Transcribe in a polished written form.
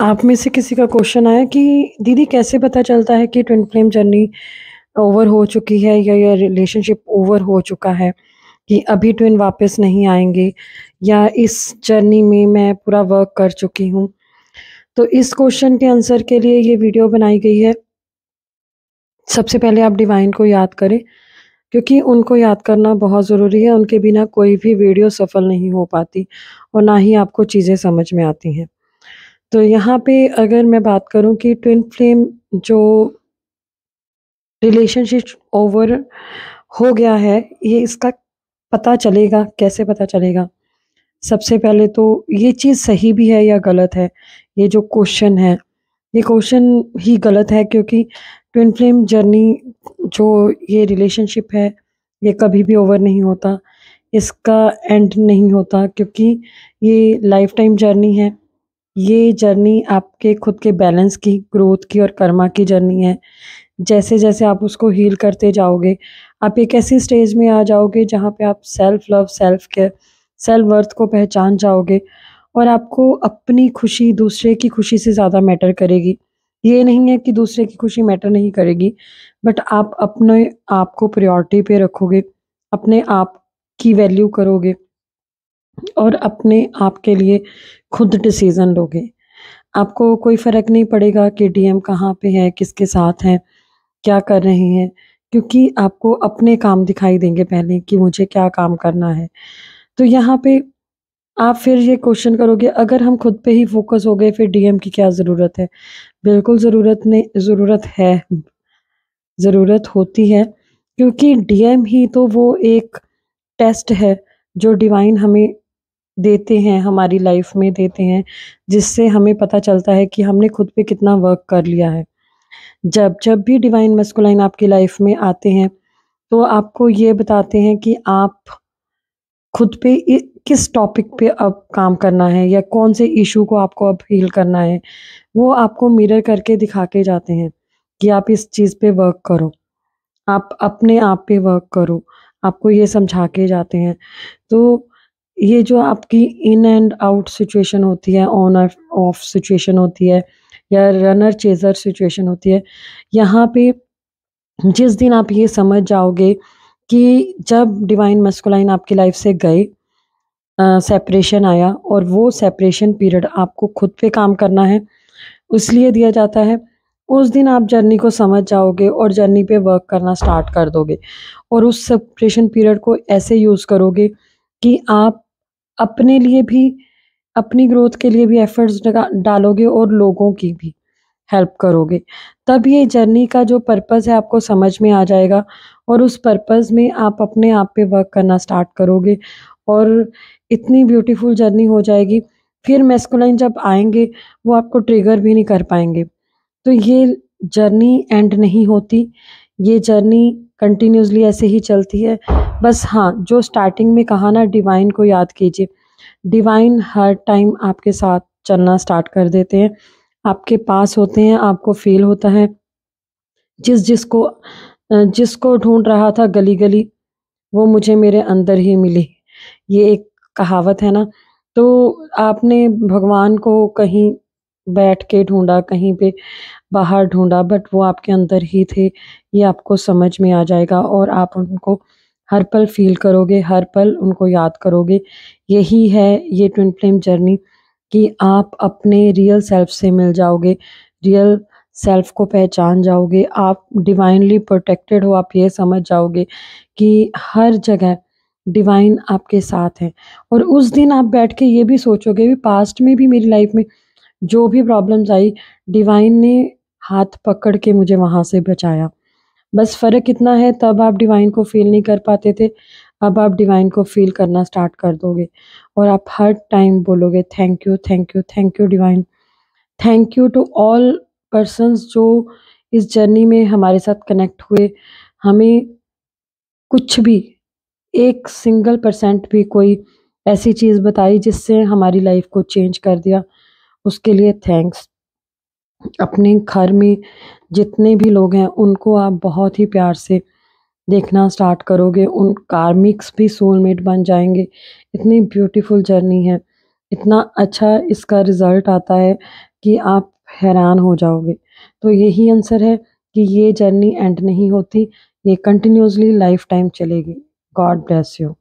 आप में से किसी का क्वेश्चन आया कि दीदी कैसे पता चलता है कि ट्विन फ्लेम जर्नी ओवर हो चुकी है या रिलेशनशिप ओवर हो चुका है, कि अभी ट्विन वापस नहीं आएंगे या इस जर्नी में मैं पूरा वर्क कर चुकी हूँ। तो इस क्वेश्चन के आंसर के लिए ये वीडियो बनाई गई है। सबसे पहले आप डिवाइन को याद करें, क्योंकि उनको याद करना बहुत ज़रूरी है। उनके बिना कोई भी वीडियो सफल नहीं हो पाती और ना ही आपको चीज़ें समझ में आती हैं। तो यहाँ पे अगर मैं बात करूँ कि ट्विन फ्लेम जो रिलेशनशिप ओवर हो गया है, ये इसका पता चलेगा, कैसे पता चलेगा? सबसे पहले तो ये चीज़ सही भी है या गलत है, ये जो क्वेश्चन है, ये क्वेश्चन ही गलत है, क्योंकि ट्विन फ्लेम जर्नी जो ये रिलेशनशिप है, ये कभी भी ओवर नहीं होता, इसका एंड नहीं होता, क्योंकि ये लाइफ टाइम जर्नी है। ये जर्नी आपके खुद के बैलेंस की, ग्रोथ की और कर्मा की जर्नी है। जैसे-जैसे आप उसको हील करते जाओगे, आप एक ऐसी स्टेज में आ जाओगे जहाँ पे आप self love, self care, self worth को पहचान जाओगे और आपको अपनी खुशी दूसरे की खुशी से ज़्यादा मैटर करेगी। ये नहीं है कि दूसरे की खुशी मैटर नहीं करेगी, बट आप अपने आप को प्रायोरिटी पे रखोगे, अपने आप की वैल्यू करोगे और अपने आप के लिए खुद डिसीज़न लोगे। आपको कोई फ़र्क नहीं पड़ेगा कि डीएम कहाँ पे है, किसके साथ हैं, क्या कर रहे हैं, क्योंकि आपको अपने काम दिखाई देंगे पहले कि मुझे क्या काम करना है। तो यहाँ पे आप फिर ये क्वेश्चन करोगे, अगर हम खुद पे ही फ़ोकस हो गए, फिर डीएम की क्या ज़रूरत है? बिल्कुल ज़रूरत है, ज़रूरत होती है, क्योंकि डीएम ही तो वो एक टेस्ट है जो डिवाइन हमें देते हैं, हमारी लाइफ में देते हैं, जिससे हमें पता चलता है कि हमने खुद पे कितना वर्क कर लिया है। जब जब भी डिवाइन मैस्कुलाइन आपकी लाइफ में आते हैं, तो आपको ये बताते हैं कि आप खुद पे किस टॉपिक पे अब काम करना है या कौन से इशू को आपको अब हील करना है। वो आपको मिरर करके दिखा के जाते हैं कि आप इस चीज़ पे वर्क करो, आप अपने आप पे वर्क करो, आपको ये समझा के जाते हैं। तो ये जो आपकी इन एंड आउट सिचुएशन होती है, ऑन ऑफ ऑफ सिचुएशन होती है या रनर चेज़र सिचुएशन होती है, यहाँ पे जिस दिन आप ये समझ जाओगे कि जब डिवाइन मैस्कुलाइन आपकी लाइफ से गए, सेपरेशन आया और वो सेपरेशन पीरियड आपको खुद पे काम करना है, इसलिए दिया जाता है। उस दिन आप जर्नी को समझ जाओगे और जर्नी पे वर्क करना स्टार्ट कर दोगे और उस सेपरेशन पीरियड को ऐसे यूज़ करोगे कि आप अपने लिए भी, अपनी ग्रोथ के लिए भी एफर्ट्स डालोगे और लोगों की भी हेल्प करोगे। तब ये जर्नी का जो पर्पस है आपको समझ में आ जाएगा और उस पर्पस में आप अपने आप पे वर्क करना स्टार्ट करोगे और इतनी ब्यूटीफुल जर्नी हो जाएगी। फिर मैस्कुलाइन जब आएँगे, वो आपको ट्रिगर भी नहीं कर पाएँगे। तो ये जर्नी एंड नहीं होती, ये जर्नी कंटिन्यूअसली ऐसे ही चलती है। बस हाँ, जो स्टार्टिंग में कहा ना, डिवाइन को याद कीजिए। डिवाइन हर टाइम आपके साथ चलना स्टार्ट कर देते हैं, आपके पास होते हैं, आपको फ़ील होता है। जिसको ढूँढ रहा था गली-गली, वो मुझे मेरे अंदर ही मिली। ये एक कहावत है ना, तो आपने भगवान को कहीं बैठ के ढूँढा, कहीं पे बाहर ढूँढा, बट वो आपके अंदर ही थे। ये आपको समझ में आ जाएगा और आप उनको हर पल फ़ील करोगे, हर पल उनको याद करोगे। यही है ये ट्विन फ्लेम जर्नी, कि आप अपने रियल सेल्फ से मिल जाओगे, रियल सेल्फ को पहचान जाओगे, आप डिवाइनली प्रोटेक्टेड हो, आप ये समझ जाओगे कि हर जगह डिवाइन आपके साथ है। और उस दिन आप बैठ के ये भी सोचोगे भी, पास्ट में भी मेरी लाइफ में जो भी प्रॉब्लम्स आई, डिवाइन ने हाथ पकड़ के मुझे वहाँ से बचाया। बस फ़र्क इतना है, तब आप डिवाइन को फ़ील नहीं कर पाते थे, अब आप डिवाइन को फ़ील करना स्टार्ट कर दोगे और आप हर टाइम बोलोगे thank you, thank you, thank you divine. Thank you to all persons जो इस जर्नी में हमारे साथ कनेक्ट हुए। हमें कुछ भी, एक सिंगल परसेंट भी कोई ऐसी चीज़ बताई जिससे हमारी लाइफ़ को चेंज कर दिया, उसके लिए थैंक्स। अपने घर में जितने भी लोग हैं उनको आप बहुत ही प्यार से देखना स्टार्ट करोगे, उन कार्मिक्स भी सोलमेट बन जाएँगे। इतनी ब्यूटीफुल जर्नी है, इतना अच्छा इसका रिज़ल्ट आता है। कि आप हैरान हो जाओगे। तो यही आंसर है कि ये जर्नी एंड नहीं होती, ये कंटिन्यूअसली लाइफ टाइम चलेगी। God bless you.